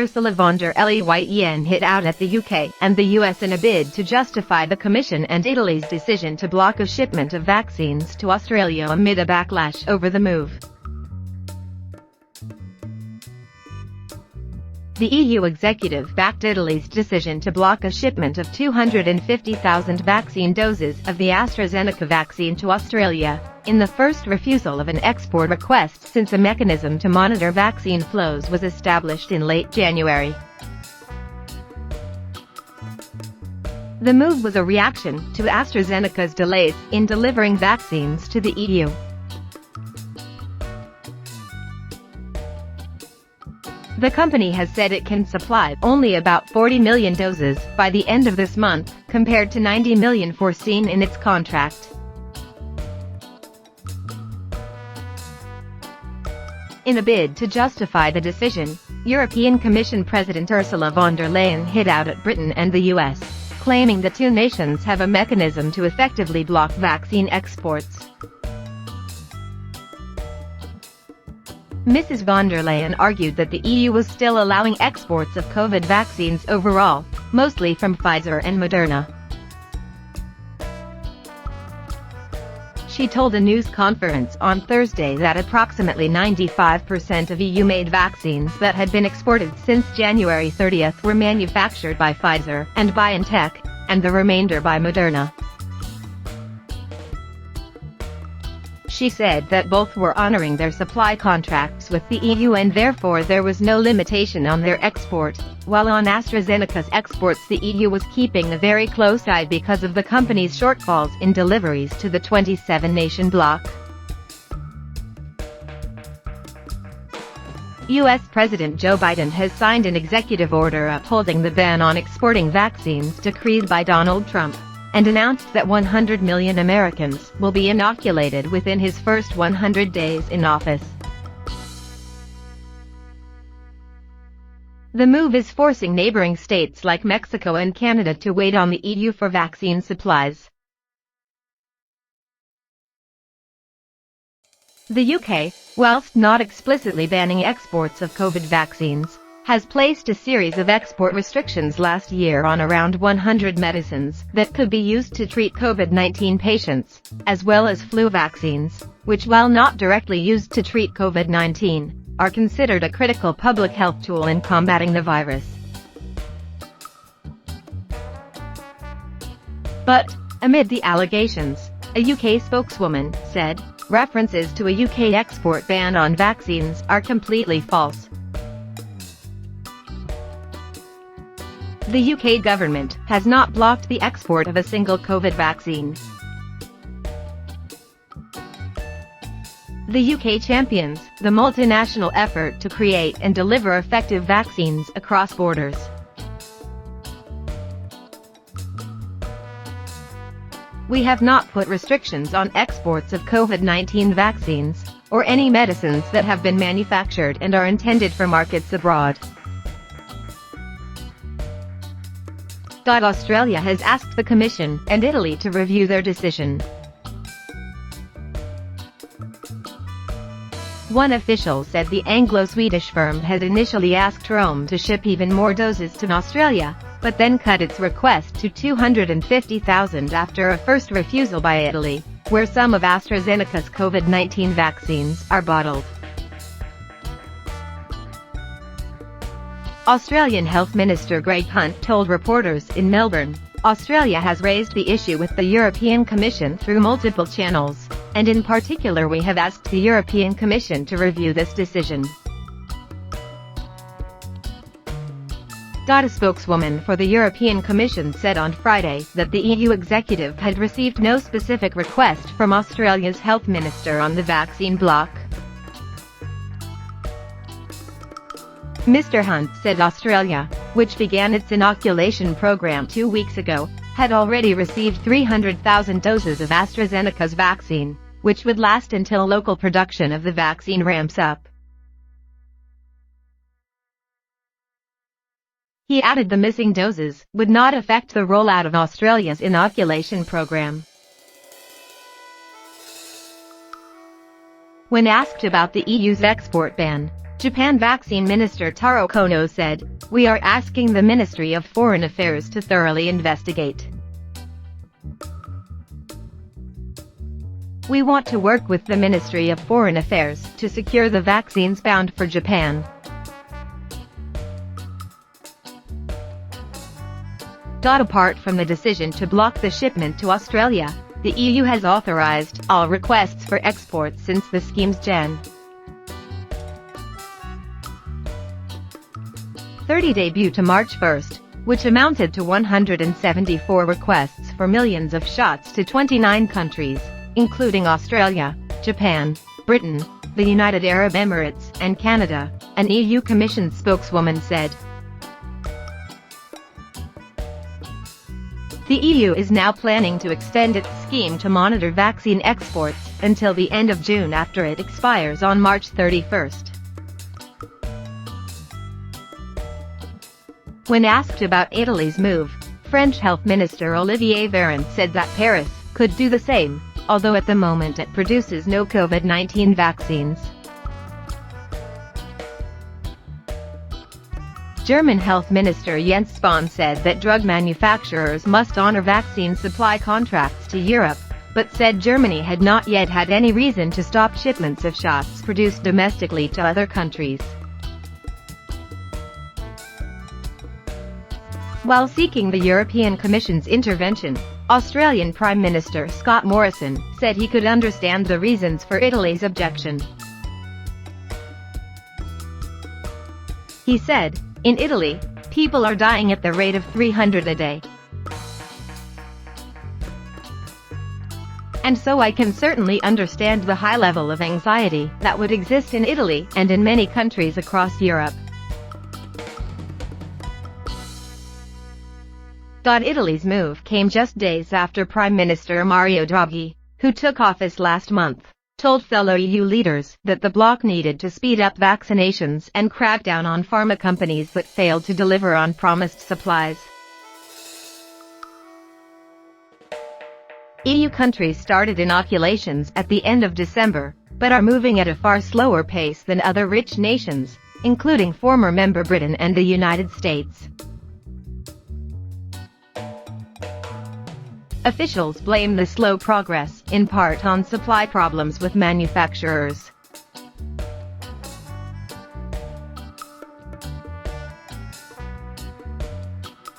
Ursula von der Leyen hit out at the UK and the US in a bid to justify the Commission and Italy's decision to block a shipment of vaccines to Australia amid a backlash over the move. The EU executive backed Italy's decision to block a shipment of 250,000 vaccine doses of the AstraZeneca vaccine to Australia, in the first refusal of an export request since a mechanism to monitor vaccine flows was established in late January. The move was a reaction to AstraZeneca's delays in delivering vaccines to the EU. The company has said it can supply only about 40 million doses by the end of this month, compared to 90 million foreseen in its contract. In a bid to justify the decision, European Commission President Ursula von der Leyen hit out at Britain and the US, claiming the two nations have a mechanism to effectively block vaccine exports. Mrs. von der Leyen argued that the EU was still allowing exports of COVID vaccines overall, mostly from Pfizer and Moderna. She told a news conference on Thursday that approximately 95% of EU-made vaccines that had been exported since January 30 were manufactured by Pfizer and BioNTech, and the remainder by Moderna. She said that both were honoring their supply contracts with the EU and therefore there was no limitation on their export, while on AstraZeneca's exports the EU was keeping a very close eye because of the company's shortfalls in deliveries to the 27-nation bloc. U.S. President Joe Biden has signed an executive order upholding the ban on exporting vaccines decreed by Donald Trump, and announced that 100 million Americans will be inoculated within his first 100 days in office. The move is forcing neighboring states like Mexico and Canada to wait on the EU for vaccine supplies. The UK, whilst not explicitly banning exports of COVID vaccines, has placed a series of export restrictions last year on around 100 medicines that could be used to treat COVID-19 patients, as well as flu vaccines, which while not directly used to treat COVID-19, are considered a critical public health tool in combating the virus. But, amid the allegations, a UK spokeswoman said, references to a UK export ban on vaccines are completely false. The UK government has not blocked the export of a single COVID vaccine. The UK champions the multinational effort to create and deliver effective vaccines across borders. We have not put restrictions on exports of COVID-19 vaccines, or any medicines that have been manufactured and are intended for markets abroad. Australia has asked the Commission and Italy to review their decision. One official said the Anglo-Swedish firm had initially asked Rome to ship even more doses to Australia, but then cut its request to 250,000 after a first refusal by Italy, where some of AstraZeneca's COVID-19 vaccines are bottled. Australian Health Minister Greg Hunt told reporters in Melbourne, Australia has raised the issue with the European Commission through multiple channels, and in particular we have asked the European Commission to review this decision. A spokeswoman for the European Commission said on Friday that the EU executive had received no specific request from Australia's health minister on the vaccine block. Mr. Hunt said Australia, which began its inoculation program 2 weeks ago, had already received 300,000 doses of AstraZeneca's vaccine, which would last until local production of the vaccine ramps up. He added the missing doses would not affect the rollout of Australia's inoculation program. When asked about the EU's export ban, Japan Vaccine Minister Taro Kono said, "We are asking the Ministry of Foreign Affairs to thoroughly investigate. We want to work with the Ministry of Foreign Affairs to secure the vaccines bound for Japan." Apart from the decision to block the shipment to Australia, the EU has authorized all requests for export since the scheme's Jan. 30 debut to March 1, which amounted to 174 requests for millions of shots to 29 countries, including Australia, Japan, Britain, the United Arab Emirates, and Canada, an EU Commission spokeswoman said. The EU is now planning to extend its scheme to monitor vaccine exports until the end of June after it expires on March 31. When asked about Italy's move, French Health Minister Olivier Véran said that Paris could do the same, although at the moment it produces no COVID-19 vaccines. German Health Minister Jens Spahn said that drug manufacturers must honor vaccine supply contracts to Europe, but said Germany had not yet had any reason to stop shipments of shots produced domestically to other countries. While seeking the European Commission's intervention, Australian Prime Minister Scott Morrison said he could understand the reasons for Italy's objection. He said, "In Italy, people are dying at the rate of 300 a day. And so I can certainly understand the high level of anxiety that would exist in Italy and in many countries across Europe." Italy's move came just days after Prime Minister Mario Draghi, who took office last month, told fellow EU leaders that the bloc needed to speed up vaccinations and crack down on pharma companies that failed to deliver on promised supplies. EU countries started inoculations at the end of December, but are moving at a far slower pace than other rich nations, including former member Britain and the United States. Officials blame the slow progress, in part on supply problems with manufacturers.